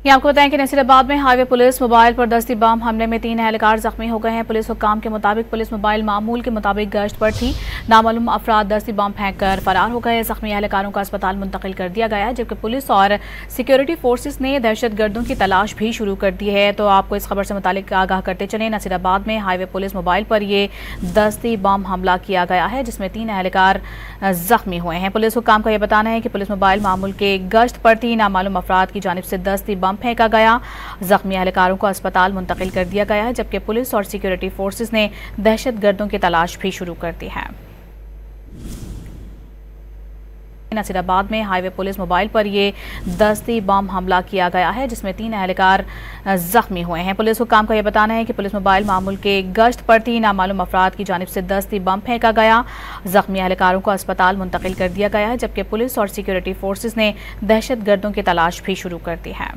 ये आपको बताएं कि नसीराबाद में हाईवे पुलिस मोबाइल पर दस्ती बम हमले में 3 एहलकार जख्मी हो गए हैं। पुलिस हुक्काम के मुताबिक पुलिस मोबाइल मामूल के मुताबिक गश्त पर थी। नामालूम अफराद दस्ती बम फेंक कर फरार हो गए। जख्मी एहलकारों को अस्पताल मुंतकिल कर दिया गया है, जबकि पुलिस और सिक्योरिटी फोर्सेस ने दहशतगर्दों की तलाश भी शुरू कर दी है। तो आपको इस खबर से मुतालिक आगाह करते चले, नसीराबाद में हाईवे पुलिस मोबाइल पर ये दस्ती बम हमला किया गया है, जिसमें 3 एहलकार जख्मी हुए हैं। पुलिस हुक्काम का यह बताना है कि पुलिस मोबाइल मामूल के गश्त पर थी। नामालूम अफराद की जानिब से दस्ती बम फेंका गया। जख्मी एहलकारों को अस्पताल मुंतकिल कर दिया गया है, जबकि पुलिस और सिक्योरिटी फोर्सेस ने दहशतगर्दों की तलाश भी शुरू कर दी है। नसीराबाद में हाईवे पुलिस मोबाइल पर ये दस्ती बम हमला किया गया है, जिसमें 3 एहलकार जख्मी हुए हैं। पुलिस हुक्काम का यह बताना है कि पुलिस मोबाइल मामूल के गश्त पर थी। नामालूम अफराद की जानिब से दस्ती बम फेंका गया। जख्मी एहलकारों को अस्पताल मुंतकिल कर दिया गया है, जबकि पुलिस और सिक्योरिटी फोर्सेस ने दहशतगर्दों की तलाश भी शुरू कर दी है।